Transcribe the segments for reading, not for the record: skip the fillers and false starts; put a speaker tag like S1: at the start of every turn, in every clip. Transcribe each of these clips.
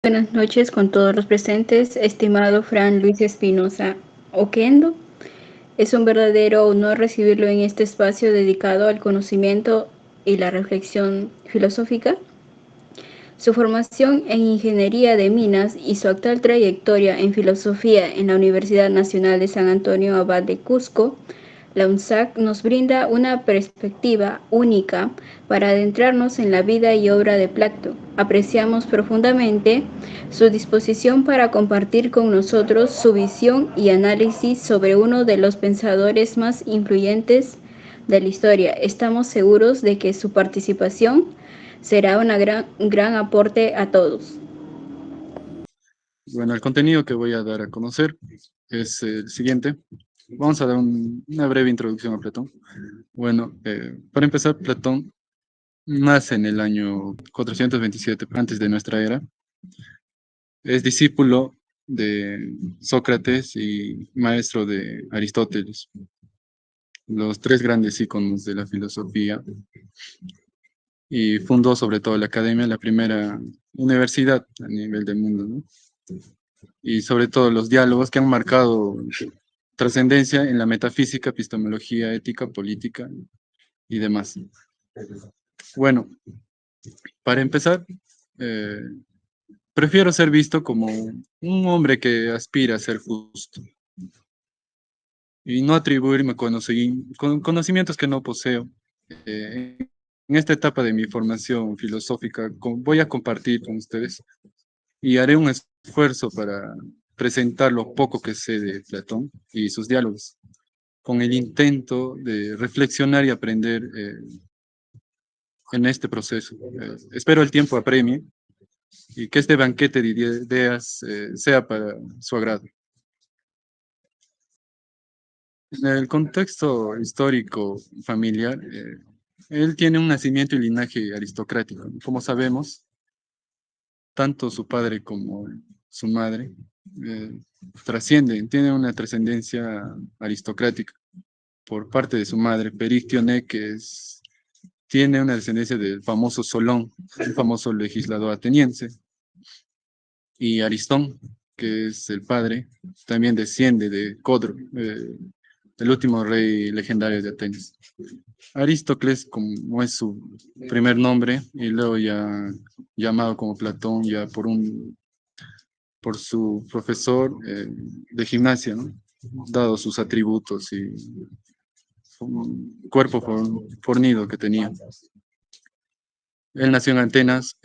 S1: Buenas noches con todos los presentes, estimado Fran Luis Espinosa Oquendo. Es un verdadero honor recibirlo en este espacio dedicado al conocimiento y la reflexión filosófica. Su formación en Ingeniería de Minas y su actual trayectoria en Filosofía en la Universidad Nacional de San Antonio Abad de Cusco, la UNSAC, nos brinda una perspectiva única para adentrarnos en la vida y obra de Plato. Apreciamos profundamente su disposición para compartir con nosotros su visión y análisis sobre uno de los pensadores más influyentes de la historia. Estamos seguros de que su participación será un gran aporte a todos.
S2: Bueno, el contenido que voy a dar a conocer es el siguiente. Vamos a dar una breve introducción a Platón. Bueno, para empezar, Platón nace en el año 427 antes de nuestra era. Es discípulo de Sócrates y maestro de Aristóteles, los tres grandes íconos de la filosofía, y fundó sobre todo la academia, la primera universidad a nivel del mundo, ¿no? Y sobre todo los diálogos que han marcado trascendencia en la metafísica, epistemología, ética, política y demás. Bueno, para empezar, eh, prefiero ser visto como un hombre que aspira a ser justo y no atribuirme conocimientos que no poseo. Eh, en esta etapa de mi formación filosófica voy a compartir con ustedes y haré un esfuerzo para presentar lo poco que sé de Platón y sus diálogos, con el intento de reflexionar y aprender en este proceso. Espero el tiempo apremie y que este banquete de ideas sea para su agrado. En el contexto histórico familiar, él tiene un nacimiento y linaje aristocrático. Como sabemos, tanto su padre como su madre eh, trascienden, tienen una trascendencia aristocrática por parte de su madre, Perictione, tiene una descendencia del famoso Solón, el famoso legislador ateniense, y Aristón, que es el padre, también desciende de Codro, el último rey legendario de Atenas. Aristócles, como es su primer nombre, y luego ya llamado como Platón, ya por su profesor de gimnasia, ¿no? Dado sus atributos y un cuerpo fornido que tenía. Él nació en Atenas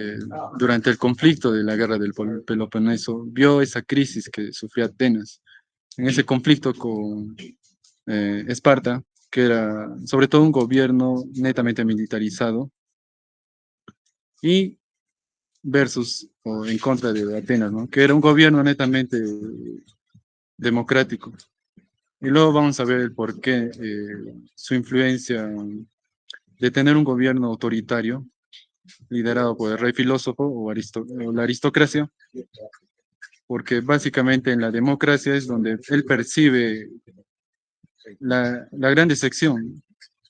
S2: durante el conflicto de la guerra del Peloponeso, vio esa crisis que sufría Atenas, en ese conflicto con Esparta, que era sobre todo un gobierno netamente militarizado, y versus o en contra de Atenas, ¿no? Que era un gobierno netamente democrático. Y luego vamos a ver el por qué su influencia de tener un gobierno autoritario liderado por el rey filósofo o la aristocracia, porque básicamente en la democracia es donde él percibe la gran decepción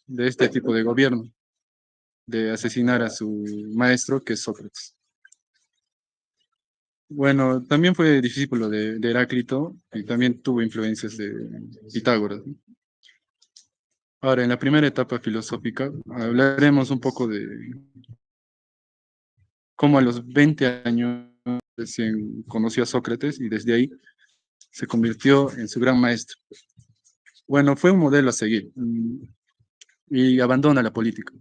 S2: de este tipo de gobierno, de asesinar a su maestro, que es Sócrates. Bueno, también fue discípulo de Heráclito y también tuvo influencias de Pitágoras, ¿no? Ahora, en la primera etapa filosófica, hablaremos un poco de cómo a los 20 años recién conoció a Sócrates y desde ahí se convirtió en su gran maestro. Bueno, fue un modelo a seguir y abandona la política.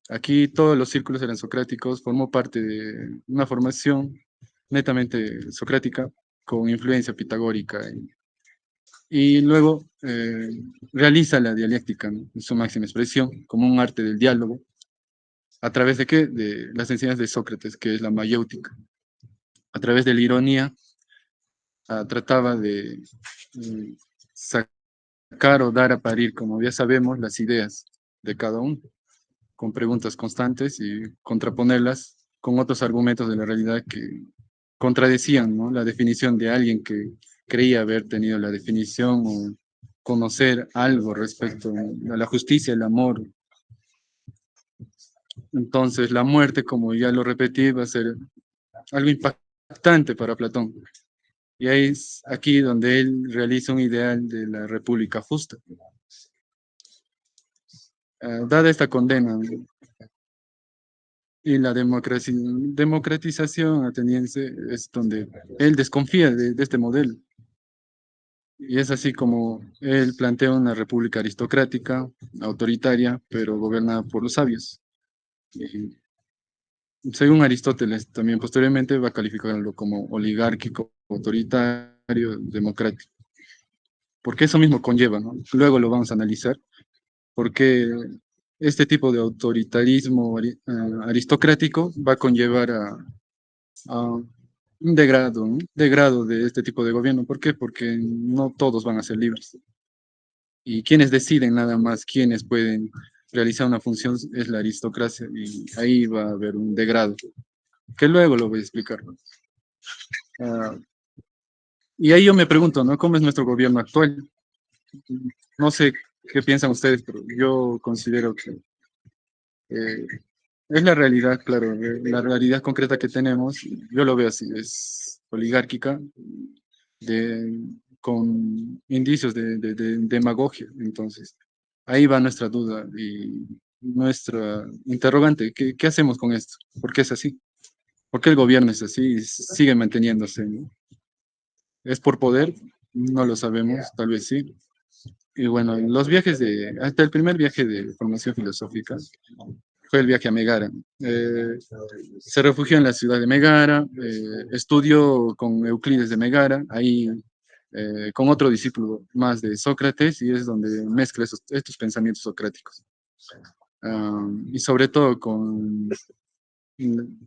S2: Aquí todos los círculos eran socráticos, formó parte de una formación netamente socrática con influencia pitagórica y luego realiza la dialéctica, ¿no? En su máxima expresión como un arte del diálogo. ¿A través de qué? De las enseñanzas de Sócrates, que es la mayéutica. A través de la ironía trataba de sacar o dar a parir, como ya sabemos, las ideas de cada uno, con preguntas constantes y contraponerlas con otros argumentos de la realidad que contradecían, ¿no? La definición de alguien que creía haber tenido la definición o conocer algo respecto a la justicia, el amor. Entonces, la muerte, como ya lo repetí, va a ser algo impactante impactante para Platón. Y ahí es aquí donde él realiza un ideal de la república justa. Dada esta condena y la democratización ateniense es donde él desconfía de este modelo. Y es así como él plantea una república aristocrática, autoritaria, pero gobernada por los sabios. Y según Aristóteles, también posteriormente va a calificarlo como oligárquico, autoritario, democrático. Porque eso mismo conlleva, ¿no? Luego lo vamos a analizar, porque este tipo de autoritarismo aristocrático va a conllevar a un degrado, ¿no? Degrado de este tipo de gobierno. ¿Por qué? Porque no todos van a ser libres. Y quienes deciden nada más, quienes pueden realizar una función es la aristocracia. Y ahí va a haber un degrado, que luego lo voy a explicar. Ah, y ahí yo me pregunto, ¿no? ¿Cómo es nuestro gobierno actual? No sé qué piensan ustedes, pero yo considero que eh, es la realidad, claro, la realidad concreta que tenemos, yo lo veo así, es oligárquica, de, con indicios de demagogia. Entonces, ahí va nuestra duda y nuestra interrogante. ¿Qué hacemos con esto? ¿Por qué es así? ¿Por qué el gobierno es así y sigue manteniéndose, ¿no? ¿Es por poder? No lo sabemos, tal vez sí. Y bueno, los viajes hasta el primer viaje de formación filosófica fue el viaje a Megara. Se refugió en la ciudad de Megara, estudió con Euclides de Megara, ahí con otro discípulo más de Sócrates, y es donde mezcla estos pensamientos socráticos. Y sobre todo con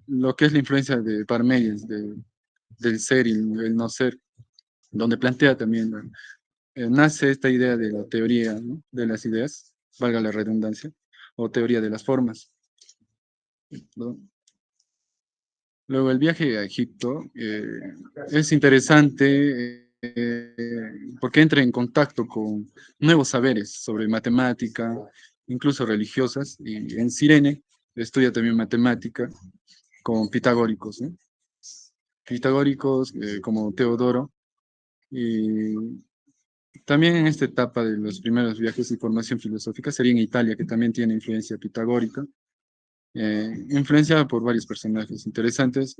S2: lo que es la influencia de Parménides, del ser y el no ser, donde plantea también, nace esta idea de la teoría, ¿no? De las ideas, valga la redundancia, o teoría de las formas, ¿no? Luego el viaje a Egipto es interesante porque entra en contacto con nuevos saberes sobre matemática, incluso religiosas, y en Cirene estudia también matemática con pitagóricos, ¿no? Pitagóricos como Teodoro, y también en esta etapa de los primeros viajes y formación filosófica sería en Italia, que también tiene influencia pitagórica, influenciada por varios personajes interesantes.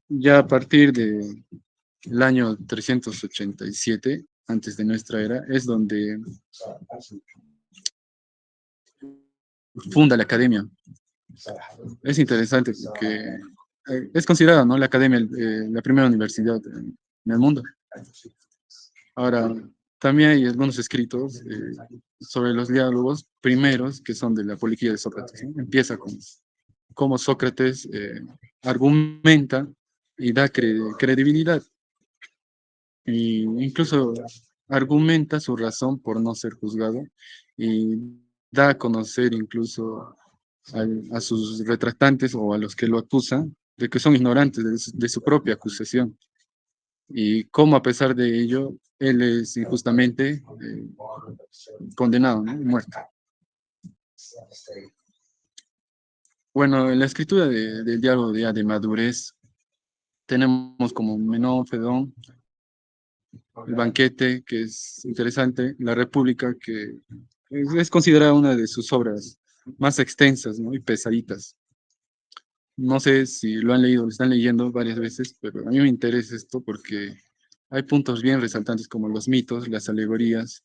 S2: Ya a partir del año 387, antes de nuestra era, es donde funda la academia. Es interesante porque es considerada, ¿no? La academia la primera universidad en el mundo. Ahora, también hay algunos escritos sobre los diálogos primeros que son de la Apología de Sócrates, ¿no? Empieza con cómo Sócrates argumenta y da credibilidad, e incluso argumenta su razón por no ser juzgado y da a conocer incluso a sus retractantes o a los que lo acusan de que son ignorantes de su propia acusación y cómo a pesar de ello él es injustamente condenado, ¿no? Muerto. Bueno, en la escritura del diálogo de madurez tenemos como Menón, Fedón, el banquete, que es interesante, la República, que es considerada una de sus obras más extensas, ¿no? Y pesaditas. No sé si lo han leído, lo están leyendo varias veces, pero a mí me interesa esto porque hay puntos bien resaltantes como los mitos, las alegorías,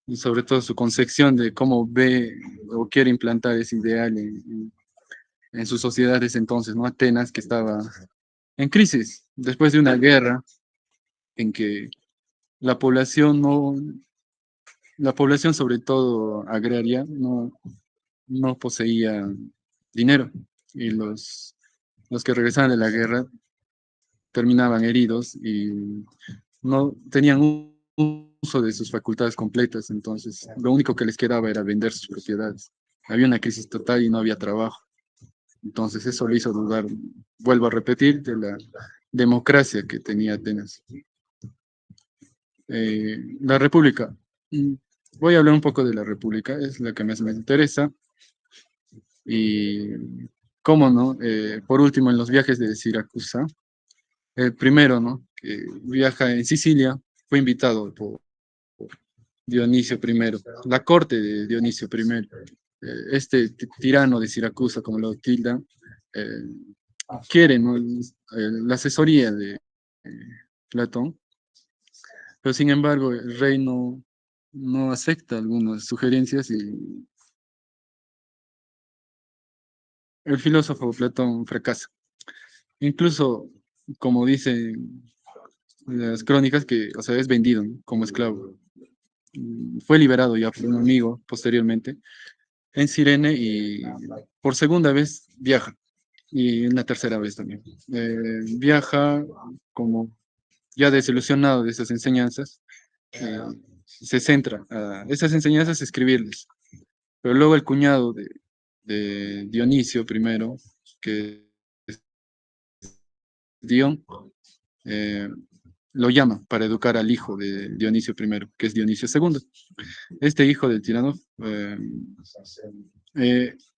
S2: y sobre todo su concepción de cómo ve o quiere implantar ese ideal en su sociedad de ese entonces, ¿no? Atenas, que estaba en crisis, después de una guerra en que la población no, la población sobre todo agraria no poseía dinero y los que regresaban de la guerra terminaban heridos y no tenían un uso de sus facultades completas, entonces lo único que les quedaba era vender sus propiedades. Había una crisis total y no había trabajo. Entonces eso le hizo dudar, vuelvo a repetir, de la democracia que tenía Atenas. La República. Mm, Voy a hablar un poco de la República, es la que más me interesa. Y cómo no, por último, en los viajes de Siracusa, el primero, ¿no? Que viaja en Sicilia, fue invitado por Dionisio I, la corte de Dionisio I. Este tirano de Siracusa, como lo tildan, eh, quiere, ¿no? La asesoría de Platón, pero sin embargo el rey no acepta algunas sugerencias y el filósofo Platón fracasa. Incluso, como dicen las crónicas, que, o sea, es vendido, ¿no? Como esclavo. Fue liberado ya por un amigo posteriormente en Cirene y por segunda vez viaja y una tercera vez también. Viaja como ya desilusionado de esas enseñanzas, eh, se centra a esas enseñanzas, escribirles. Pero luego el cuñado de Dionisio primero, que es Dion, eh, lo llama para educar al hijo de Dionisio primero, que es Dionisio segundo. Este hijo del tirano eh,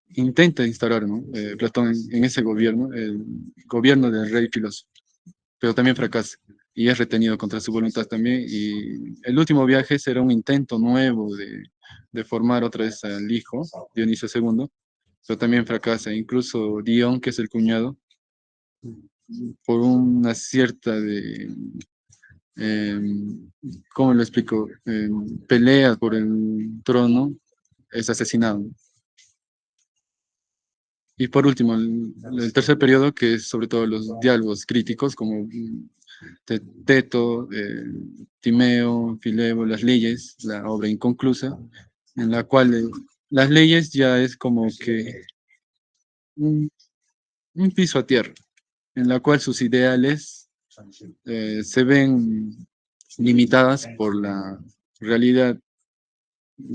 S2: intenta instaurar, ¿no? Platón en ese gobierno, el gobierno del rey filósofo, pero también fracasa y es retenido contra su voluntad también. Y el último viaje será un intento nuevo de formar otra vez al hijo, Dionisio segundo, pero también fracasa. Incluso Dion, que es el cuñado, por una cierta eh, ¿cómo lo explico? Pelea por el trono, es asesinado. Y por último, el tercer periodo, que es sobre todo los diálogos críticos, como Teto, Timeo, Filebo, las leyes, la obra inconclusa, en la cual las leyes ya es como que un, un piso a tierra, en la cual sus ideales se ven limitadas por la realidad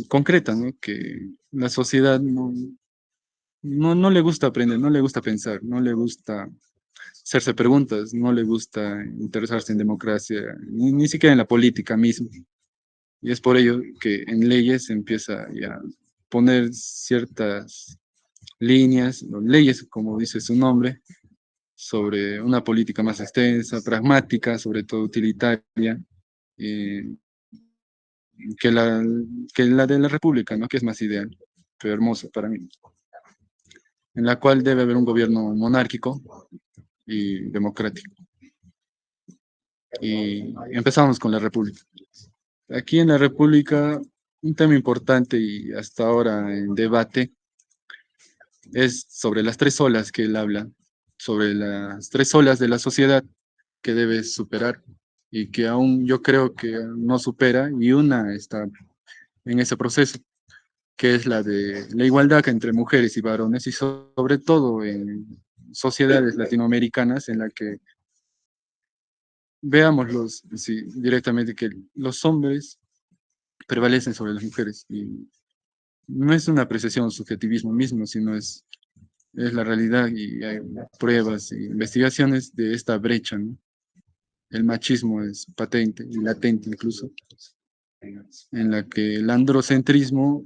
S2: concreta, ¿no? Que la sociedad no le gusta aprender, no le gusta pensar, no le gusta hacerse preguntas, no le gusta interesarse en democracia, ni siquiera en la política misma. Y es por ello que en leyes se empieza ya a poner ciertas líneas, o leyes, como dice su nombre, sobre una política más extensa, pragmática, sobre todo utilitaria, eh, que la, que la de la República, ¿no? Que es más ideal, pero hermosa para mí, en la cual debe haber un gobierno monárquico y democrático. Y empezamos con la República. Aquí en la República, un tema importante y hasta ahora en debate es sobre las tres olas que él habla, sobre las tres olas de la sociedad que debe superar y que aún yo creo que no supera y una está en ese proceso, que es la de la igualdad entre mujeres y varones y sobre todo en sociedades latinoamericanas en la que veamos sí, directamente que los hombres prevalecen sobre las mujeres y no es una apreciación subjetivismo mismo, sino es la realidad y hay pruebas e investigaciones de esta brecha, ¿no? El machismo es patente y latente incluso, en la que el androcentrismo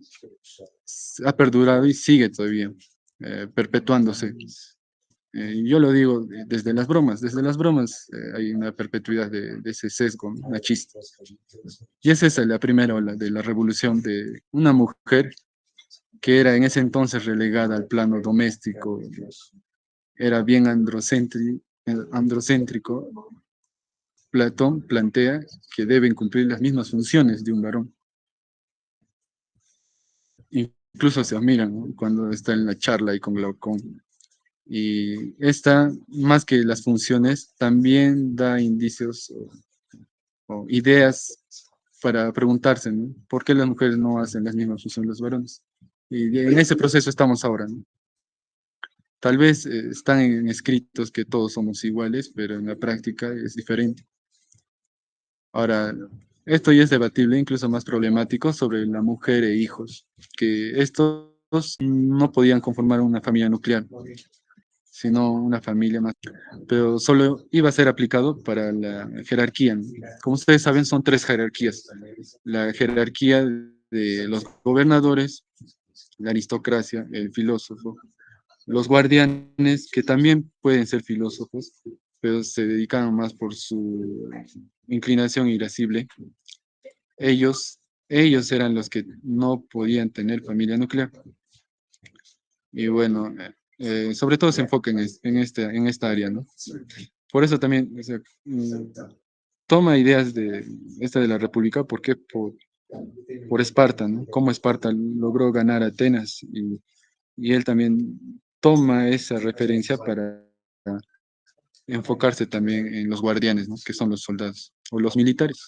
S2: ha perdurado y sigue todavía perpetuándose. Yo lo digo desde las bromas hay una perpetuidad de ese sesgo machista. Y es esa la primera ola de la revolución de una mujer que era en ese entonces relegada al plano doméstico, era bien androcéntrico. Platón plantea que deben cumplir las mismas funciones de un varón. Incluso se admiran, ¿no? Cuando está en la charla y con Glaucón. Y esta, más que las funciones, también da indicios o ideas para preguntarse, ¿no? ¿Por qué las mujeres no hacen las mismas funciones que los varones? Y en ese proceso estamos ahora, ¿no? Tal vez están en escritos que todos somos iguales, pero en la práctica es diferente. Ahora, esto ya es debatible, incluso más problemático, sobre la mujer e hijos, que estos no podían conformar una familia nuclear, sino una familia más, pero solo iba a ser aplicado para la jerarquía, ¿no? Como ustedes saben, son tres jerarquías. La jerarquía de los gobernadores, la aristocracia, el filósofo, los guardianes, que también pueden ser filósofos, pero se dedicaban más por su inclinación irascible. Ellos eran los que no podían tener familia nuclear. Y bueno, sobre todo se enfoca en esta área, ¿no? Por eso también, o sea, toma ideas de esta de la República, ¿por qué? Por Esparta, ¿no? Cómo Esparta logró ganar a Atenas y él también toma esa referencia para enfocarse también en los guardianes, ¿no? Que son los soldados o los militares,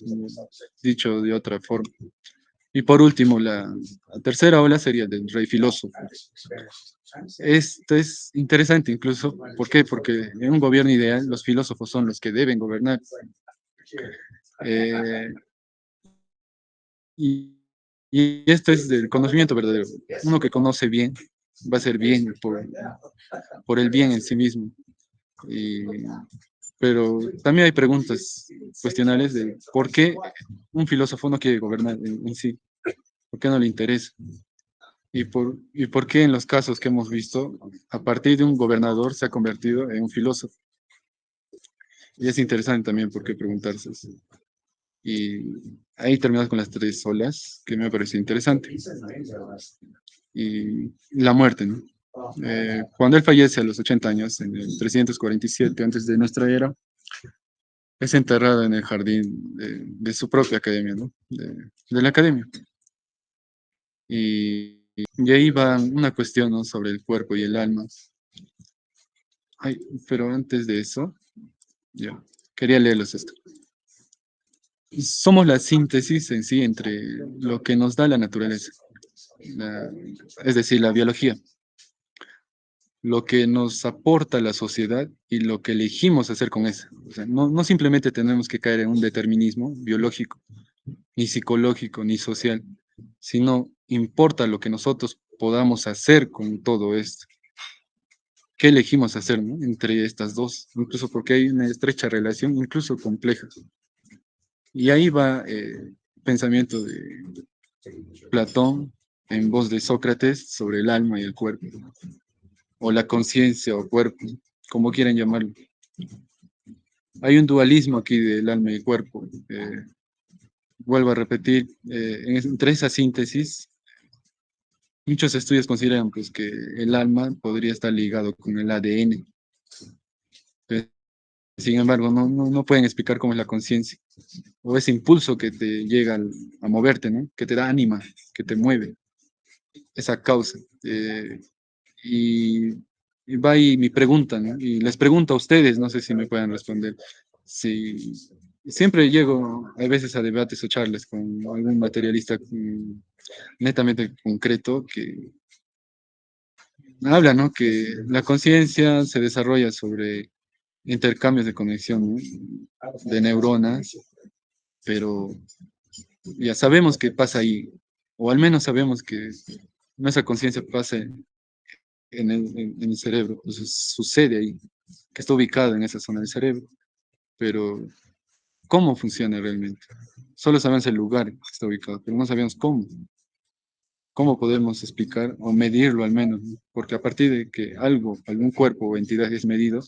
S2: dicho de otra forma. Y por último, la tercera ola sería del rey filósofo. Esto es interesante incluso, ¿por qué? Porque en un gobierno ideal los filósofos son los que deben gobernar. Eh, y, y esto es del conocimiento verdadero. Uno que conoce bien va a ser bien por el bien en sí mismo. Y, pero también hay preguntas cuestionables de por qué un filósofo no quiere gobernar en sí, por qué no le interesa. Y por qué en los casos que hemos visto, a partir de un gobernador se ha convertido en un filósofo. Y es interesante también por qué preguntarse eso. Y ahí terminamos con las tres olas, que me pareció interesante. Y la muerte, ¿no? Cuando él fallece a los 80 años, en el 347 antes de nuestra era, es enterrado en el jardín de su propia academia, ¿no? De la academia. Y ahí va una cuestión, ¿no? Sobre el cuerpo y el alma. Ay, pero antes de eso, yo quería leerlos esto. Somos la síntesis en sí entre lo que nos da la naturaleza, la- es decir, la biología, lo que nos aporta la sociedad y lo que elegimos hacer con eso. O sea, no simplemente tenemos que caer en un determinismo biológico, ni psicológico, ni social, sino importa lo que nosotros podamos hacer con todo esto. ¿Qué elegimos hacer, no? Entre estas dos? Incluso porque hay una estrecha relación, incluso compleja. Y ahí va pensamiento de Platón en voz de Sócrates sobre el alma y el cuerpo, o la conciencia o cuerpo, como quieran llamarlo. Hay un dualismo aquí del alma y el cuerpo. Vuelvo a repetir, entre esa síntesis, muchos estudios consideran pues, que el alma podría estar ligado con el ADN. Sin embargo, no pueden explicar cómo es la conciencia, o ese impulso que te llega a moverte, ¿no? Que te da ánima, que te mueve, esa causa. Y, y va ahí mi pregunta, ¿no? Y les pregunto a ustedes, no sé si me pueden responder. Si siempre llego a veces a debates o charlas con algún materialista netamente concreto que habla, ¿no? Que la conciencia se desarrolla sobre intercambios de conexión, ¿no? De neuronas, pero ya sabemos que pasa ahí, o al menos sabemos que nuestra conciencia pasa en el cerebro, pues sucede ahí, que está ubicado en esa zona del cerebro, pero ¿cómo funciona realmente? Solo sabemos el lugar que está ubicado, pero no sabemos cómo podemos explicar o medirlo al menos, ¿no? Porque a partir de que algún cuerpo o entidad es medido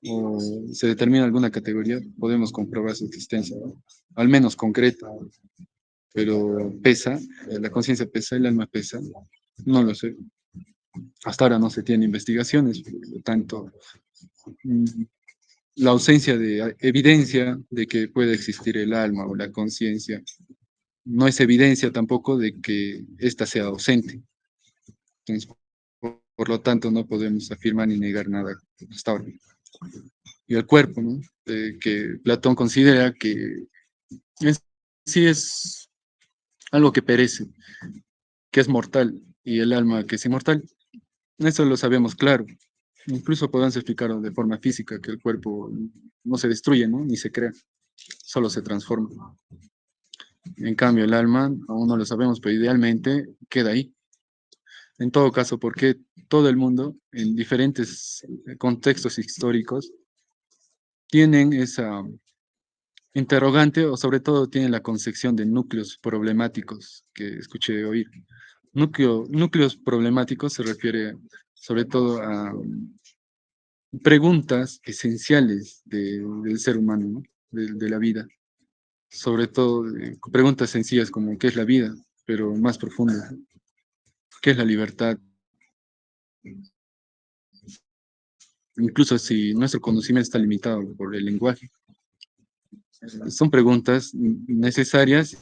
S2: o se determina alguna categoría, podemos comprobar su existencia, ¿no? Al menos concreta, pero pesa, la conciencia pesa, el alma pesa, no lo sé. Hasta ahora no se tienen investigaciones, por lo tanto, mm, la ausencia de evidencia de que puede existir el alma o la conciencia no es evidencia tampoco de que ésta sea ausente. Entonces, por lo tanto, no podemos afirmar ni negar nada hasta ahora. Y el cuerpo, ¿no? Que Platón considera que sí es algo que perece, que es mortal, y el alma que es inmortal. Eso lo sabemos claro. Incluso podemos explicar de forma física que el cuerpo no se destruye, ¿no? Ni se crea, solo se transforma. En cambio, el alma aún no lo sabemos, pero idealmente queda ahí. En todo caso, porque todo el mundo, en diferentes contextos históricos, tienen esa interrogante o sobre todo tienen la concepción de núcleos problemáticos que escuché oír. Núcleos problemáticos se refiere sobre todo preguntas esenciales del ser humano, ¿no? De la vida. Sobre todo, preguntas sencillas como ¿qué es la vida? Pero más profundas. ¿Qué es la libertad? Incluso si nuestro conocimiento está limitado por el lenguaje. Son preguntas necesarias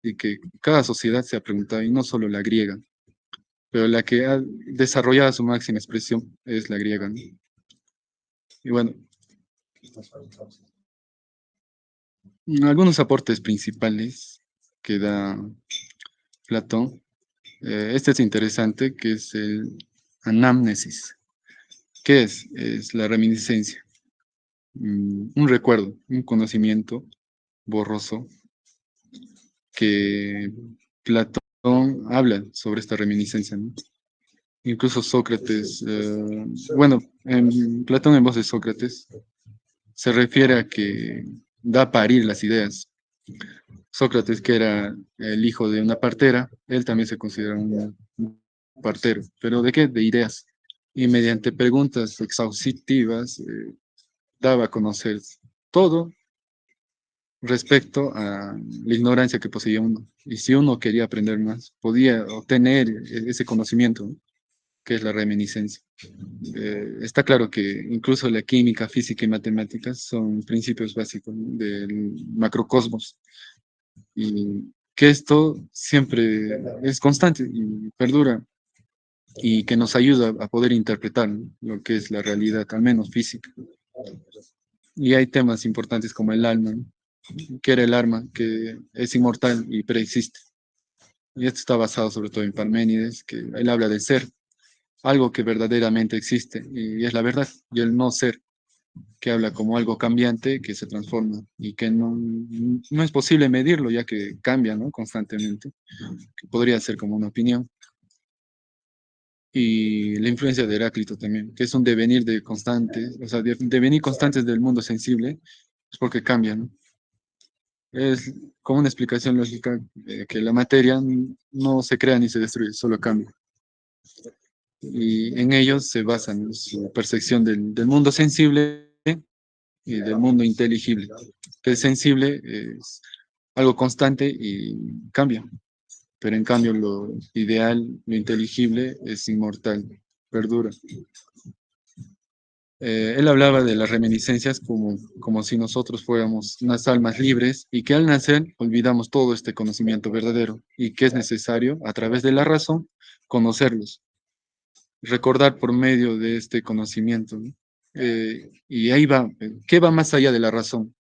S2: y que cada sociedad se ha preguntado, y no solo la griega, pero la que ha desarrollado su máxima expresión es la griega, ¿no? Y bueno, algunos aportes principales que da Platón. Este es interesante, que es el anamnesis. ¿Qué es? Es la reminiscencia, un recuerdo, un conocimiento borroso que Platón habla sobre esta reminiscencia, ¿no? Incluso Sócrates, bueno, Platón en voz de Sócrates se refiere a que da a parir las ideas. Sócrates, que era el hijo de una partera, él también se considera un partero. ¿Pero de qué? De ideas. Y mediante preguntas exhaustivas daba a conocer todo respecto a la ignorancia que poseía uno. Y si uno quería aprender más, podía obtener ese conocimiento, ¿no? Que es la reminiscencia. Está claro que incluso la química, física y matemáticas son principios básicos, ¿no? Del macrocosmos, y que esto siempre es constante y perdura, y que nos ayuda a poder interpretar, ¿no? Lo que es la realidad, al menos física. Y hay temas importantes como el alma, ¿no? Que era el alma, que es inmortal y preexiste. Y esto está basado sobre todo en Parménides, que él habla del ser, algo que verdaderamente existe, y es la verdad, y el no ser, que habla como algo cambiante que se transforma y que no es posible medirlo, ya que cambia, ¿no? Constantemente, que podría ser como una opinión. Y la influencia de Heráclito también, que es un devenir de constantes, o sea, devenir constantes del mundo sensible, es porque cambian, ¿no? Es como una explicación lógica de que la materia no se crea ni se destruye, solo cambia. Y en ellos se basan su percepción del mundo sensible y del mundo inteligible. Que es sensible, es algo constante y cambia, pero en cambio lo ideal, lo inteligible es inmortal, perdura. Él hablaba de las reminiscencias como si nosotros fuéramos unas almas libres y que al nacer olvidamos todo este conocimiento verdadero y que es necesario, a través de la razón, conocerlos, recordar por medio de este conocimiento, ¿no? Y ahí va, ¿qué va más allá de la razón?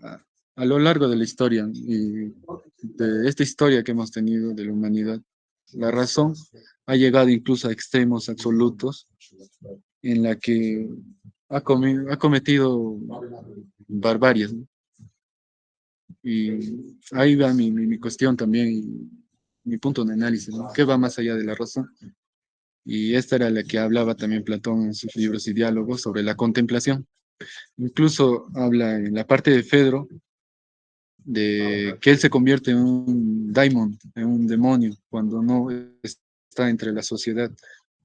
S2: A, a lo largo de la historia y de esta historia que hemos tenido de la humanidad, la razón ha llegado incluso a extremos absolutos en la que ha cometido barbarias, ¿no? Y ahí va mi cuestión también, y mi punto de análisis, ¿no? ¿Qué va más allá de la razón? Y esta era la que hablaba también Platón en sus libros y diálogos sobre la contemplación. Incluso habla en la parte de Fedro de que él se convierte en un daimon, en un demonio, cuando no está entre la sociedad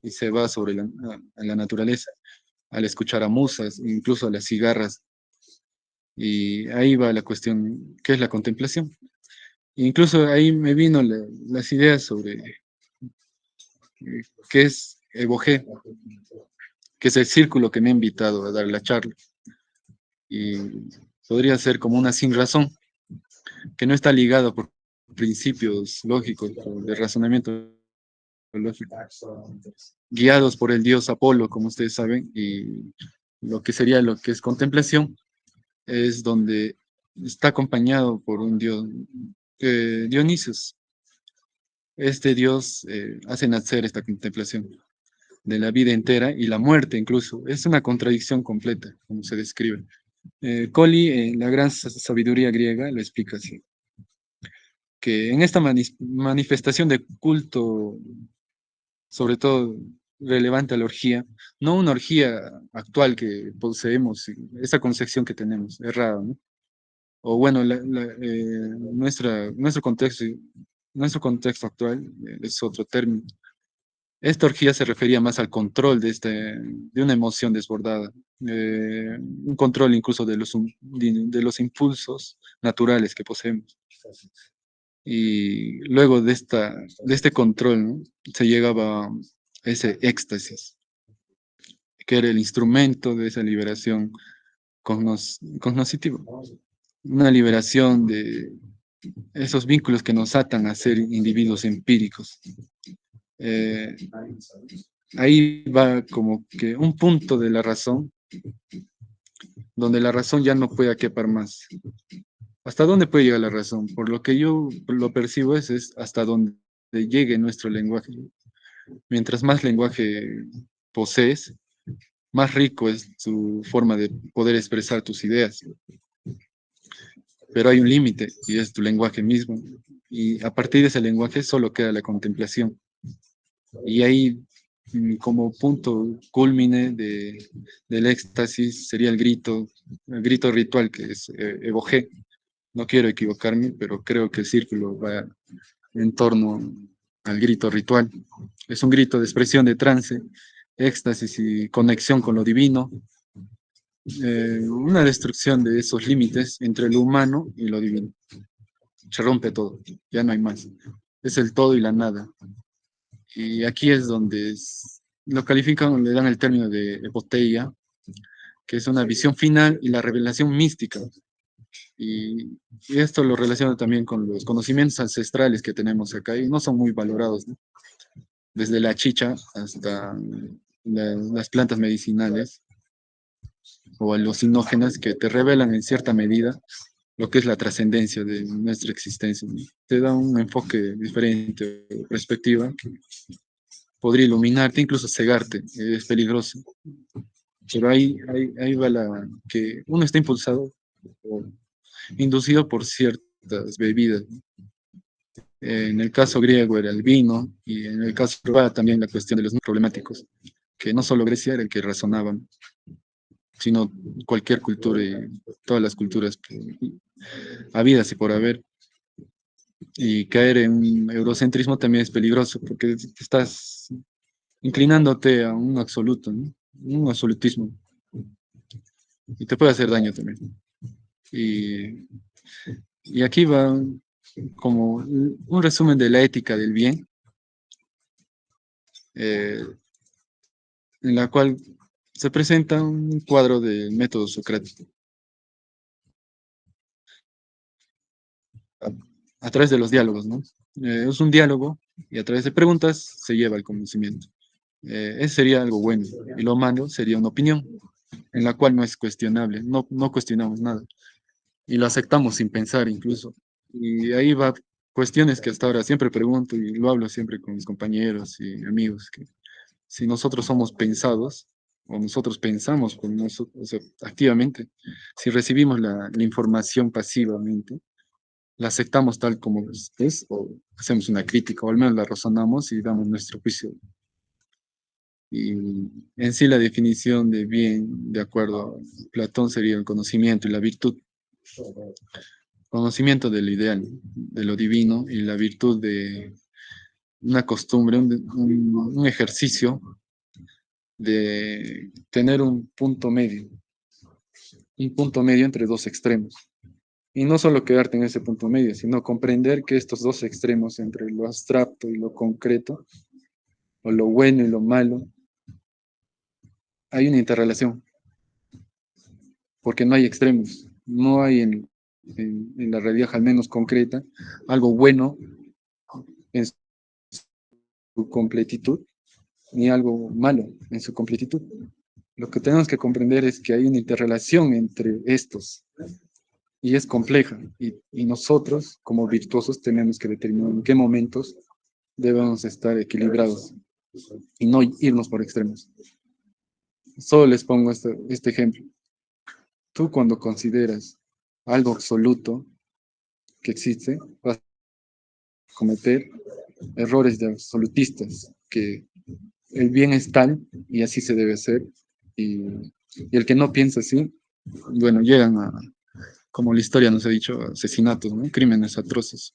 S2: y se va sobre a la naturaleza, al escuchar a musas, incluso a las cigarras. Y ahí va la cuestión, ¿qué es la contemplación? Incluso ahí me vino las ideas sobre qué es Evohé, que es el círculo que me ha invitado a dar la charla. Y podría ser como una sin razón, que no está ligado por principios lógicos o de razonamiento lógico, guiados por el dios Apolo, como ustedes saben, y lo que sería lo que es contemplación, es donde está acompañado por un dios, Dionisios. Este dios hace nacer esta contemplación de la vida entera y la muerte incluso. Es una contradicción completa, como se describe. Colli, en la gran sabiduría griega, lo explica así, que en esta manifestación de culto, sobre todo relevante a la orgía, no una orgía actual que poseemos, esa concepción que tenemos, errada, ¿no? O bueno, nuestro contexto actual es otro término, Esta orgía se refería más al control de una emoción desbordada, un control incluso de los impulsos naturales que poseemos. Y luego de este control, ¿no? Se llegaba a ese éxtasis, que era el instrumento de esa liberación cognoscitiva, una liberación de esos vínculos que nos atan a ser individuos empíricos. Eh, Ahí va como que un punto de la razón, donde la razón ya no puede quepar más. ¿Hasta dónde puede llegar la razón? Por lo que yo lo percibo es hasta donde llegue nuestro lenguaje. Mientras más lenguaje posees, más rico es tu forma de poder expresar tus ideas. Pero hay un límite y es tu lenguaje mismo. Y a partir de ese lenguaje solo queda la contemplación. Y ahí, como punto culmine del éxtasis, sería el grito ritual que es Evo G. No quiero equivocarme, pero creo que el círculo va en torno al grito ritual. Es un grito de expresión de trance, éxtasis y conexión con lo divino, una destrucción de esos límites entre lo humano y lo divino. Se rompe todo, ya no hay más. Es el todo y la nada. Y aquí es donde lo califican, le dan el término de epoteia, que es una visión final y la revelación mística. Y esto lo relaciona también con los conocimientos ancestrales que tenemos acá y no son muy valorados, ¿no? Desde la chicha hasta las plantas medicinales o alucinógenas que te revelan en cierta medida lo que es la trascendencia de nuestra existencia, ¿no? Te da un enfoque diferente, perspectiva, que podría iluminarte, incluso cegarte, es peligroso. Pero ahí va que uno está impulsado o inducido por ciertas bebidas, ¿no? En el caso griego era el vino y en el caso peruano también la cuestión de los problemáticos, que no solo Grecia era el que razonaban, sino cualquier cultura y todas las culturas habidas y por haber. Y caer en un eurocentrismo también es peligroso porque estás inclinándote a un absoluto, ¿no? Un absolutismo, y te puede hacer daño también. Y, y aquí va como un resumen de la ética del bien, eh, en la cual se presenta un cuadro del método socrático a, a través de los diálogos, ¿no? Es un diálogo y a través de preguntas se lleva al conocimiento. Ese sería algo bueno. Y lo malo sería una opinión en la cual no es cuestionable, no cuestionamos nada. Y lo aceptamos sin pensar incluso. Y ahí va cuestiones que hasta ahora siempre pregunto y lo hablo siempre con mis compañeros y amigos, que si nosotros somos pensados o nosotros pensamos por nosotros, o sea, activamente, si recibimos la información pasivamente, la aceptamos tal como es o hacemos una crítica o al menos la razonamos y damos nuestro juicio. Y en sí la definición de bien, de acuerdo a Platón, sería el conocimiento y la virtud. Conocimiento del ideal, de lo divino y la virtud de una costumbre, un ejercicio de tener un punto medio entre dos extremos. Y no solo quedarte en ese punto medio, sino comprender que estos dos extremos entre lo abstracto y lo concreto, o lo bueno y lo malo, hay una interrelación, porque no hay extremos, no hay en la realidad al menos concreta algo bueno en su completitud, ni algo malo en su completitud. Lo que tenemos que comprender es que hay una interrelación entre estos y es compleja y nosotros como virtuosos tenemos que determinar en qué momentos debemos estar equilibrados y no irnos por extremos. Solo les pongo este ejemplo. Tú cuando consideras algo absoluto que existe, vas a cometer errores de absolutistas, que el bien es tal y así se debe hacer, y el que no piensa así, bueno, llegan a, como la historia nos ha dicho, asesinatos, ¿no? Crímenes atroces.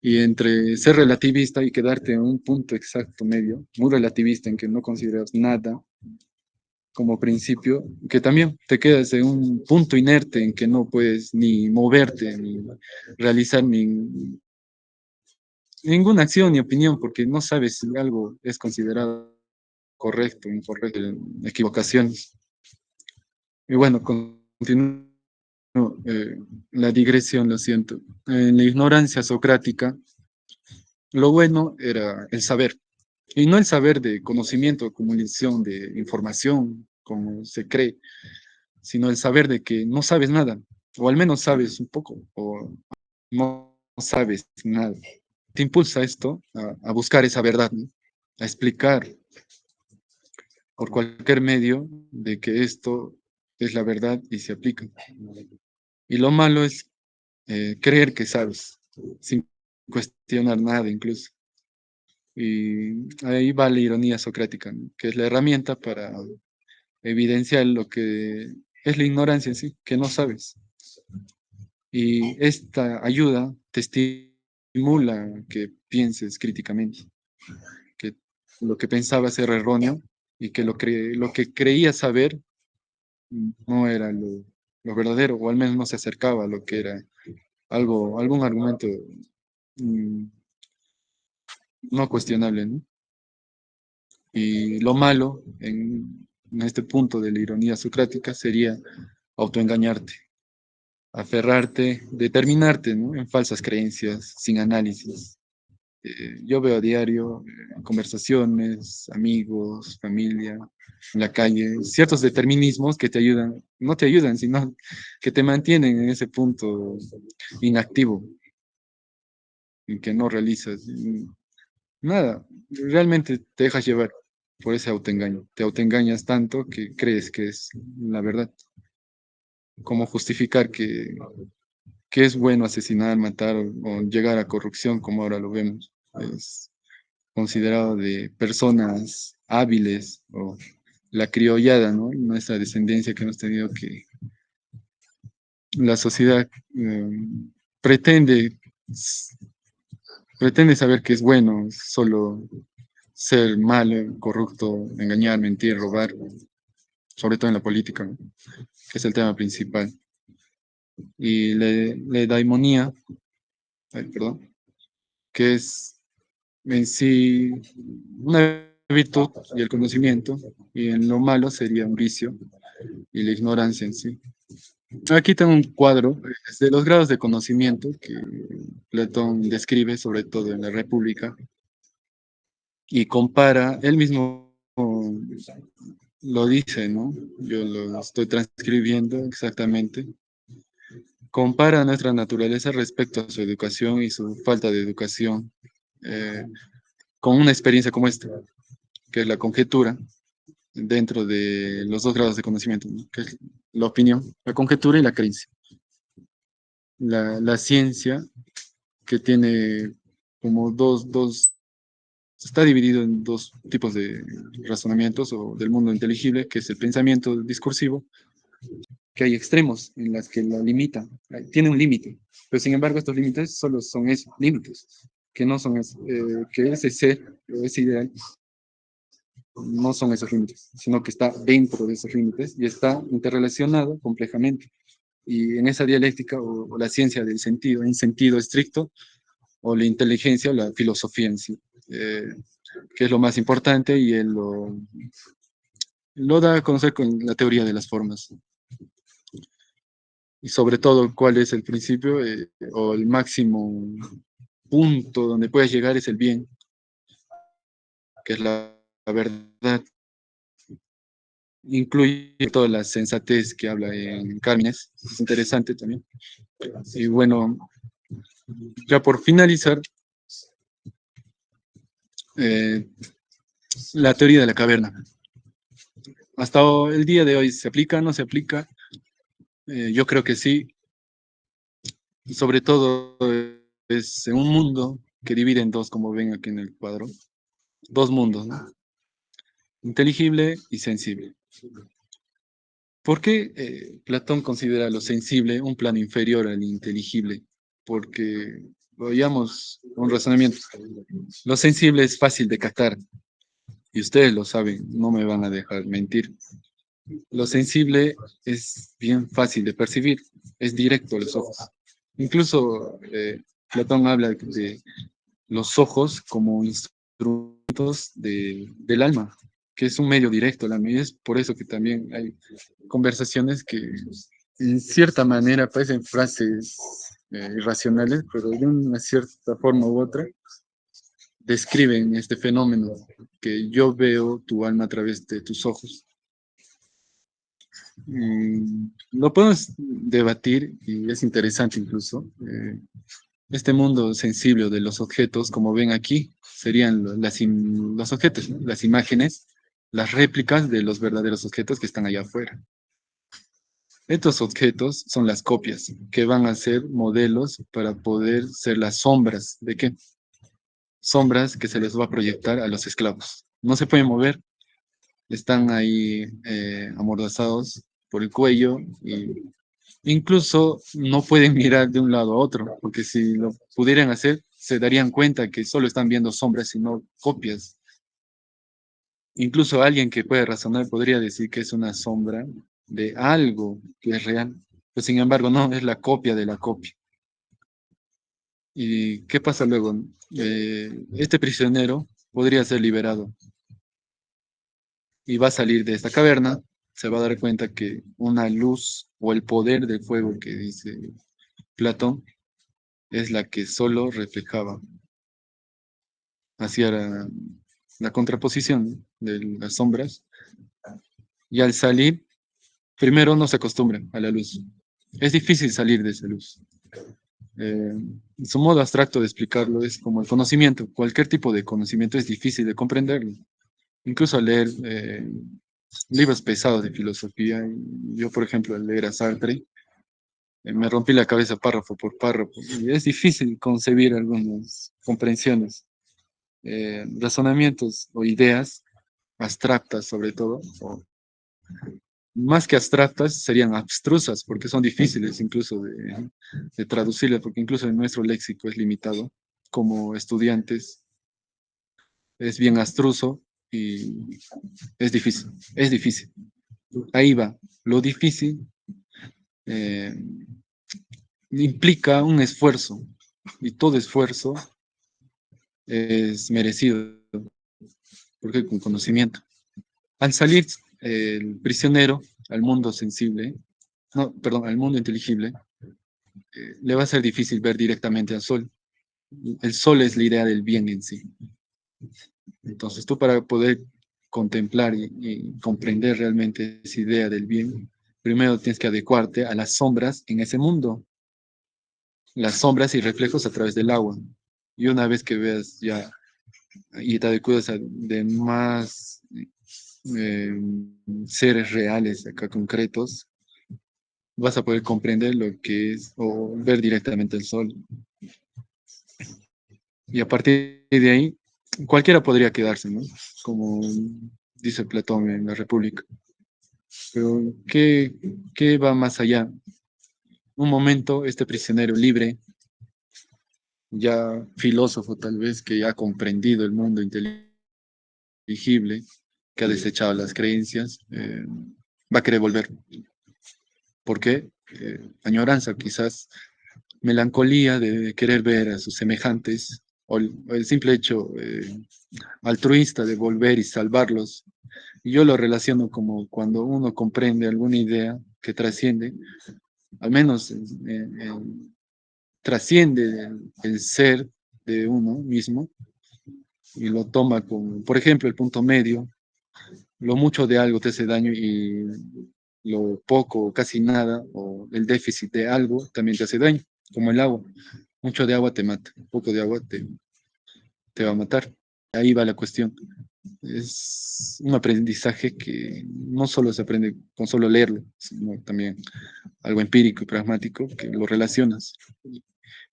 S2: Y entre ser relativista y quedarte en un punto exacto medio, muy relativista en que no consideras nada como principio, que también te quedas en un punto inerte en que no puedes ni moverte, ni realizar ninguna acción ni opinión, porque no sabes si algo es considerado correcto, incorrecto, equivocaciones. Y bueno, continúo la digresión, lo siento. En la ignorancia socrática, lo bueno era el saber, y no el saber de conocimiento, acumulación de información, como se cree, sino el saber de que no sabes nada, o al menos sabes un poco, o no sabes nada. Te impulsa esto a buscar esa verdad, ¿no? A explicar por cualquier medio de que esto es la verdad y se aplica. Y lo malo es creer que sabes, sin cuestionar nada incluso. Y ahí va la ironía socrática, ¿no? Que es la herramienta para evidenciar lo que es la ignorancia en sí, que no sabes. Y esta ayuda te estimula a que pienses críticamente, que lo que pensabas era erróneo y que lo que creías saber no era lo verdadero, o al menos no se acercaba a lo que era algún argumento mm, no cuestionable, ¿no? Y lo malo en este punto de la ironía socrática sería autoengañarte, aferrarte, determinarte, ¿no? En falsas creencias, sin análisis. Yo veo a diario conversaciones, amigos, familia, en la calle, ciertos determinismos que te ayudan, no te ayudan, sino que te mantienen en ese punto inactivo, en que no realizas nada, realmente te dejas llevar por ese autoengaño. Te autoengañas tanto que crees que es la verdad. ¿Cómo justificar que es bueno asesinar, matar o llegar a corrupción como ahora lo vemos? Es considerado de personas hábiles o la criollada, ¿no? Nuestra descendencia que hemos tenido que la sociedad pretende, pretende saber que es bueno solo ser malo, corrupto, engañar, mentir, robar, sobre todo en la política, ¿no? Que es el tema principal. Y la daimonía, ay, perdón, que es en sí una virtud y el conocimiento, y en lo malo sería un vicio y la ignorancia en sí. Aquí tengo un cuadro de los grados de conocimiento que Platón describe, sobre todo en la República, y compara, él mismo lo dice, ¿no? Yo lo estoy transcribiendo exactamente. Compara nuestra naturaleza respecto a su educación y su falta de educación eh, con una experiencia como esta, que es la conjetura dentro de los dos grados de conocimiento, ¿no? Que es la opinión, la conjetura y la creencia. La ciencia que tiene como está dividido en dos tipos de razonamientos o del mundo inteligible, que es el pensamiento discursivo, que hay extremos en las que la limita, tiene un límite, pero sin embargo estos límites solo son esos, límites, que no son, que ese ser o ese ideal no son esos límites, sino que está dentro de esos límites y está interrelacionado complejamente. Y en esa dialéctica o la ciencia del sentido, en sentido estricto, o la inteligencia o la filosofía en sí, que es lo más importante y él lo da a conocer con la teoría de las formas. Y sobre todo, cuál es el principio o el máximo punto donde puedes llegar es el bien, que es la verdad. Incluye toda la sensatez que habla en Cármenes, es interesante también. Y bueno, ya por finalizar, eh, la teoría de la caverna. Hasta el día de hoy, ¿se aplica? ¿No se aplica? Yo creo que sí, sobre todo es en un mundo que divide en dos, como ven aquí en el cuadro, dos mundos, ¿no? Inteligible y sensible. ¿Por qué Platón considera lo sensible un plano inferior al inteligible? Porque Veamos un razonamiento. Lo sensible es fácil de captar, y ustedes lo saben, no me van a dejar mentir. Lo sensible es bien fácil de percibir, es directo a los ojos. Incluso Platón habla de los ojos como instrumentos del alma, que es un medio directo al alma, y es por eso que también hay conversaciones que en cierta manera parecen frases irracionales, pero de una cierta forma u otra describen este fenómeno que yo veo tu alma a través de tus ojos. Lo podemos debatir y es interesante incluso. Este mundo sensible de los objetos, como ven aquí, serían los objetos, ¿no? Las imágenes, las réplicas de los verdaderos objetos que están allá afuera. Estos objetos son las copias, que van a ser modelos para poder ser las sombras. ¿De qué? Sombras que se les va a proyectar a los esclavos. No se pueden mover, están ahí amordazados por el cuello y incluso no pueden mirar de un lado a otro, porque si lo pudieran hacer, se darían cuenta que solo están viendo sombras y no copias. Incluso alguien que puede razonar podría decir que es una sombra de algo que es real, pero sin embargo no, es la copia de la copia. ¿Y qué pasa luego? Este prisionero podría ser liberado y va a salir de esta caverna, se va a dar cuenta que una luz o el poder del fuego que dice Platón es la que solo reflejaba hacia la contraposición de las sombras. Y al salir, primero no se acostumbran a la luz. Es difícil salir de esa luz. Eh, Su modo abstracto de explicarlo es como el conocimiento. Cualquier tipo de conocimiento es difícil de comprenderlo. Incluso al leer libros pesados de filosofía, yo por ejemplo al leer a Sartre, me rompí la cabeza párrafo por párrafo. Y es difícil concebir algunas comprensiones, razonamientos o ideas abstractas sobre todo, o más que abstractas, serían abstrusas, porque son difíciles incluso de traducirlas, porque incluso en nuestro léxico es limitado. Como estudiantes es bien abstruso y es difícil, es difícil. Ahí va, lo difícil eh, implica un esfuerzo, y todo esfuerzo es merecido, porque con conocimiento. Al salir el prisionero al mundo sensible, no, perdón, al mundo inteligible, le va a ser difícil ver directamente al sol. El sol es la idea del bien en sí. Entonces tú para poder contemplar y comprender realmente esa idea del bien, primero tienes que adecuarte a las sombras en ese mundo, las sombras y reflejos a través del agua. Y una vez que veas ya y te adecuas a demás eh, seres reales acá concretos, vas a poder comprender lo que es o ver directamente el sol. Y a partir de ahí, cualquiera podría quedarse, ¿no? Como dice Platón en la República. Pero ¿qué va más allá? Un momento, este prisionero libre, ya filósofo tal vez, que ya ha comprendido el mundo inteligible, que ha desechado las creencias, va a querer volver. ¿Por qué? Añoranza, quizás melancolía de querer ver a sus semejantes, o el simple hecho altruista de volver y salvarlos. Y yo lo relaciono como cuando uno comprende alguna idea que trasciende, al menos trasciende el ser de uno mismo y lo toma como, por ejemplo, el punto medio. Lo mucho de algo te hace daño y lo poco o casi nada, o el déficit de algo también te hace daño, como el agua. Mucho de agua te mata, poco de agua te va a matar. Ahí va la cuestión. Es un aprendizaje que no solo se aprende con solo leerlo, sino también algo empírico y pragmático que lo relacionas.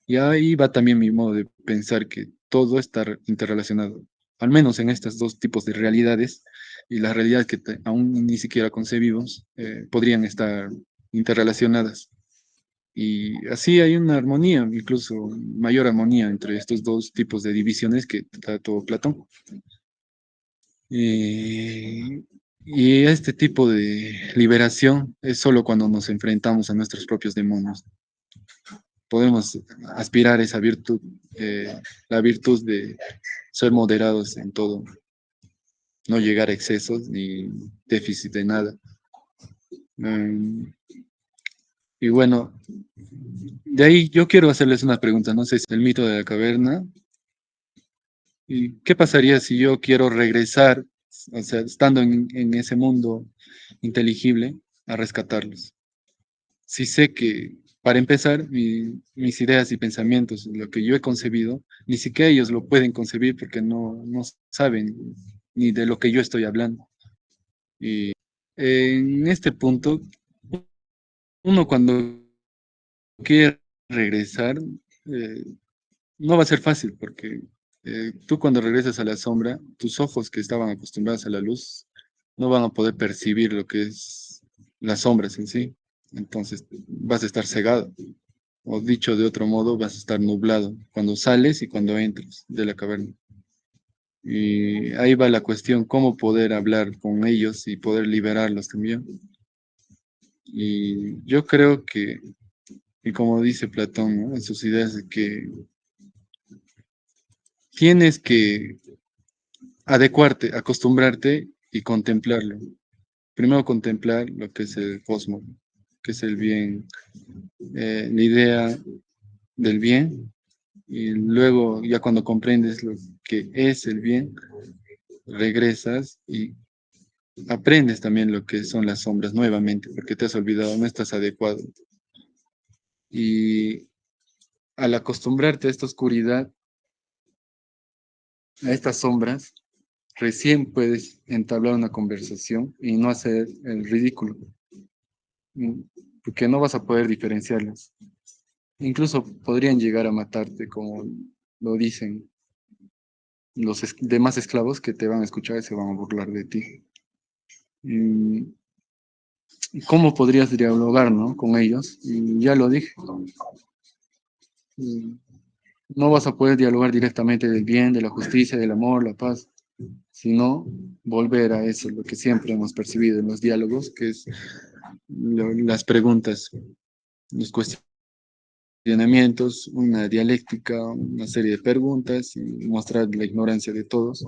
S2: Y ahí va también mi modo de pensar que todo está interrelacionado, al menos en estos dos tipos de realidades, y las realidades que aún ni siquiera concebimos podrían estar interrelacionadas. Y así hay una armonía, incluso mayor armonía entre estos dos tipos de divisiones que trató Platón. Y, y este tipo de liberación es solo cuando nos enfrentamos a nuestros propios demonios. Podemos aspirar a esa virtud, la virtud de ser moderados en todo, no llegar a excesos ni déficit de nada. Mm, y bueno, de ahí yo quiero hacerles una pregunta, no sé si el mito de la caverna, ¿y qué pasaría si yo quiero regresar, o sea, estando en ese mundo inteligible, a rescatarlos? Si sé que, para empezar, mis ideas y pensamientos, lo que yo he concebido, ni siquiera ellos lo pueden concebir porque no saben ni de lo que yo estoy hablando. Y en este punto, uno cuando quiere regresar, eh, no va a ser fácil porque tú cuando regresas a la sombra, tus ojos que estaban acostumbrados a la luz no van a poder percibir lo que es las sombras en sí. Entonces vas a estar cegado. O dicho de otro modo, vas a estar nublado cuando sales y cuando entras de la caverna. Y ahí va la cuestión, cómo poder hablar con ellos y poder liberarlos también. Y yo creo que, y como dice Platón, ¿no? En sus ideas, de que tienes que adecuarte, acostumbrarte y contemplarlo. Primero contemplar lo que es el cosmos, que es el bien, la idea del bien, y luego ya cuando comprendes lo que es el bien, regresas y aprendes también lo que son las sombras nuevamente, porque te has olvidado, no estás adecuado. Y al acostumbrarte a esta oscuridad, a estas sombras, recién puedes entablar una conversación y no hacer el ridículo, mm, porque no vas a poder diferenciarlas. Incluso podrían llegar a matarte, como lo dicen los demás esclavos que te van a escuchar y se van a burlar de ti. Mm, ¿Cómo podrías dialogar, no, con ellos? Y ya lo dije. Mm, No vas a poder dialogar directamente del bien, de la justicia, del amor, la paz, sino volver a eso, lo que siempre hemos percibido en los diálogos, que es las preguntas, los cuestionamientos, una dialéctica, una serie de preguntas y mostrar la ignorancia de todos,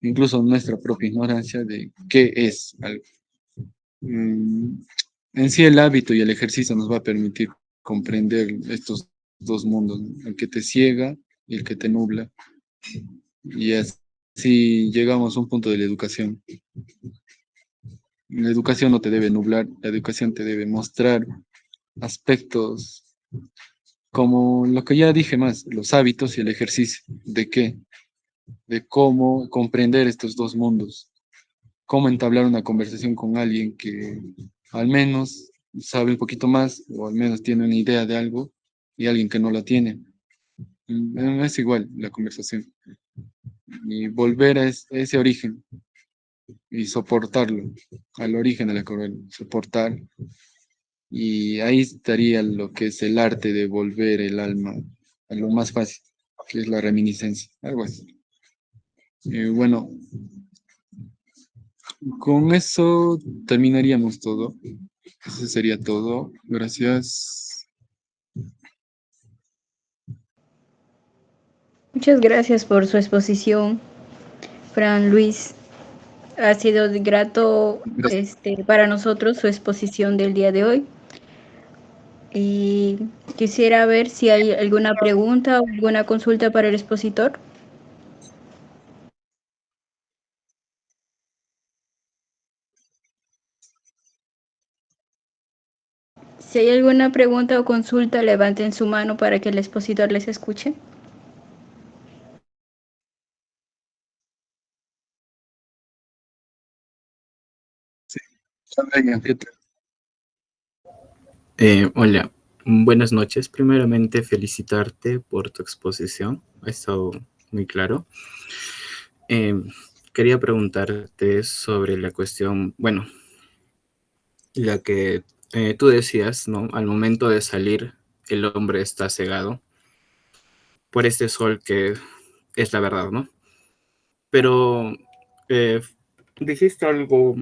S2: incluso nuestra propia ignorancia de qué es algo. Mm, En sí el hábito y el ejercicio nos va a permitir comprender estos dos mundos, ¿no? El que te ciega y el que te nubla. Y así llegamos a un punto de la educación. La educación no te debe nublar, la educación te debe mostrar aspectos como lo que ya dije más, los hábitos y el ejercicio. ¿De qué? De cómo comprender estos dos mundos, cómo entablar una conversación con alguien que al menos sabe un poquito más o al menos tiene una idea de algo y alguien que no la tiene. No es igual la conversación. Y volver a ese origen y soportarlo, al origen de la corona, soportar. Y ahí estaría lo que es el arte de volver el alma a lo más fácil, que es la reminiscencia, algo así. Bueno, con eso terminaríamos todo. Eso sería todo. Gracias.
S1: Muchas gracias por su exposición, Fran Luis. Ha sido grato
S2: Gracias.
S1: para nosotros su exposición del día de hoy. Y quisiera ver si hay alguna pregunta o alguna consulta para el expositor. Si hay alguna pregunta o consulta, levanten su mano para que el expositor les escuche.
S2: Sí. Venga, Pietro.
S3: Hola, buenas noches. Primeramente, felicitarte por tu exposición. Ha estado muy claro. Eh, Quería preguntarte sobre la cuestión, bueno, la que tú decías, ¿no? Al momento de salir, el hombre está cegado por este sol que es la verdad, ¿no? Pero eh, dijiste algo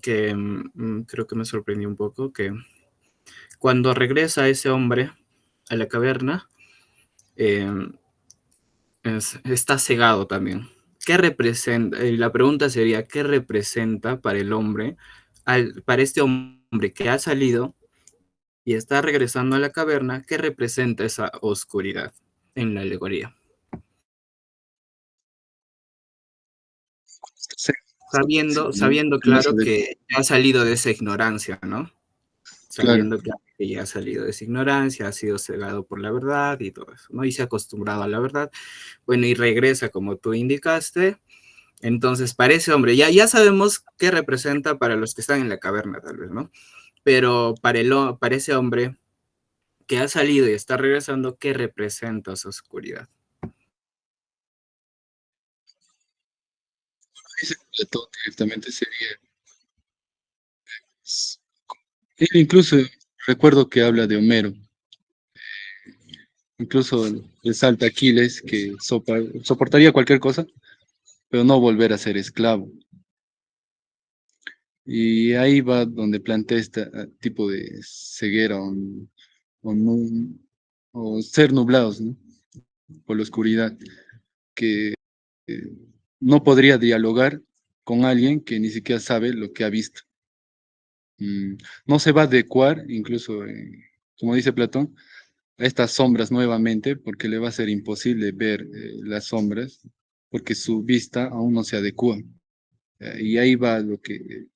S3: que creo que me sorprendió un poco, que cuando regresa ese hombre a la caverna, eh, está cegado también. ¿Qué representa? La pregunta sería, ¿qué representa para el hombre, para este hombre que ha salido y está regresando a la caverna, qué representa esa oscuridad en la alegoría?
S2: Sí, sí,
S3: Sabiendo
S2: no sé
S3: claro que ha salido de esa ignorancia, ¿no?
S2: claro.
S3: Sabiendo claro que ya ha salido de esa ignorancia, ha sido cegado por la verdad y todo eso, ¿no? Y se ha acostumbrado a la verdad. Bueno, y regresa como tú indicaste. Entonces, para ese hombre, ya sabemos qué representa para los que están en la caverna, tal vez, ¿no? Pero para ese hombre que ha salido y está regresando, ¿qué representa su oscuridad?
S2: Ese Platón directamente sería. Él incluso recuerdo que habla de Homero, incluso le salta a Aquiles que soportaría cualquier cosa, pero no volver a ser esclavo. Y ahí va donde plantea este tipo de ceguera o nu- o ser nublados, ¿no? Por la oscuridad, que eh, no podría dialogar con alguien que ni siquiera sabe lo que ha visto. No se va a adecuar, incluso, como dice Platón, a estas sombras nuevamente, porque le va a ser imposible ver las sombras, porque su vista aún no se adecua. Y ahí va lo que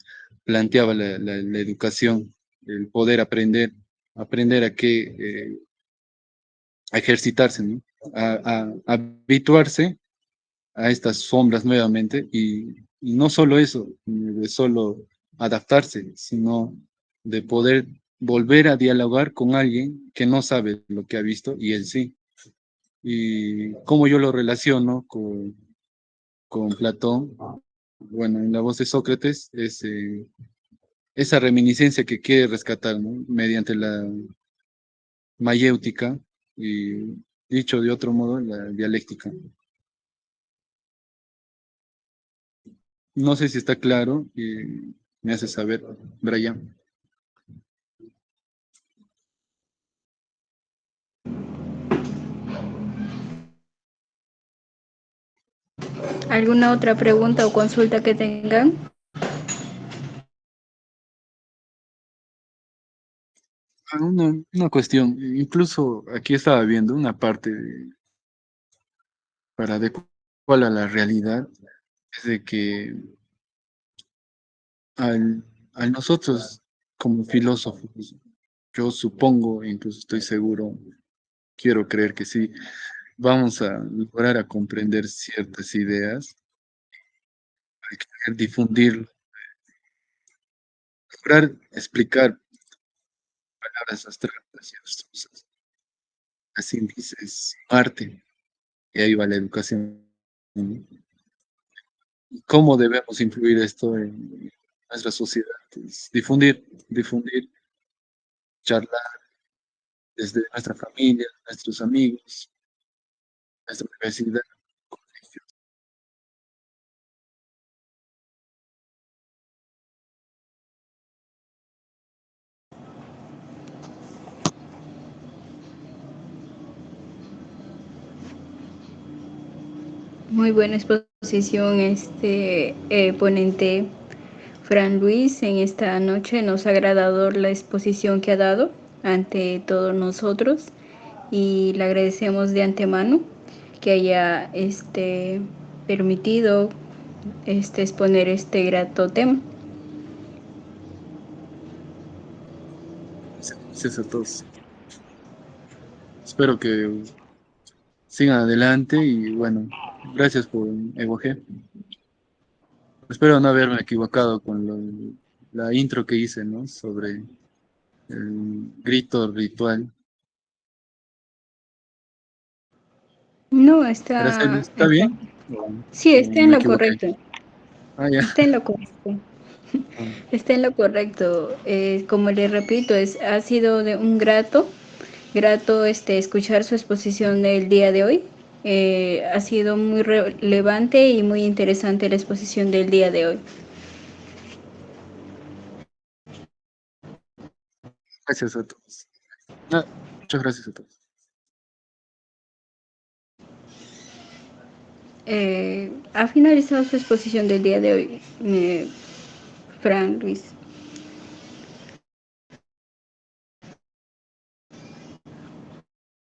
S2: planteaba la educación, el poder aprender a que a ejercitarse, ¿no? A habituarse a estas sombras nuevamente y no solo eso, de solo adaptarse, sino de poder volver a dialogar con alguien que no sabe lo que ha visto y él sí. Y cómo yo lo relaciono con Platón, bueno, en la voz de Sócrates es esa reminiscencia que quiere rescatar, ¿no? Mediante la mayéutica y, dicho de otro modo, la dialéctica. No sé si está claro y me hace saber, Brian.
S1: ¿Alguna otra pregunta o consulta que tengan?
S2: Una cuestión, incluso aquí estaba viendo una parte para adecuar a la realidad, es de que al, al nosotros como filósofos, yo supongo, incluso estoy seguro, quiero creer que sí, vamos a lograr a comprender ciertas ideas, al querer difundir, lograr explicar palabras abstractas y abstrusas. Así dices, arte, y ahí va la educación. ¿Cómo debemos influir esto en nuestra sociedad? Es difundir, charlar desde nuestra familia, nuestros amigos, nuestra universidad.
S1: Muy buena exposición, ponente Fran Luis. En esta noche nos ha agradado la exposición que ha dado ante todos nosotros y le agradecemos de antemano que haya permitido exponer este grato tema.
S2: Gracias a todos. Espero que sigan adelante y bueno, gracias por Evoge. Espero no haberme equivocado con la intro que hice, ¿no? Sobre el grito ritual.
S1: No,
S2: Araceli,
S1: está,
S2: ¿está
S1: está,
S2: bien? ¿O,
S1: sí,
S2: o
S1: está en
S2: me
S1: lo
S2: equivoqué?
S1: correcto,
S2: Ah, ya.
S1: está en lo correcto. Está en lo correcto. Como le repito, ha sido de un grato escuchar su exposición del día de hoy. Ha sido muy relevante y muy interesante la exposición del día de hoy.
S2: Gracias a todos. Ah, muchas gracias a todos.
S1: Ha finalizado su exposición del día de hoy, Fran Luis.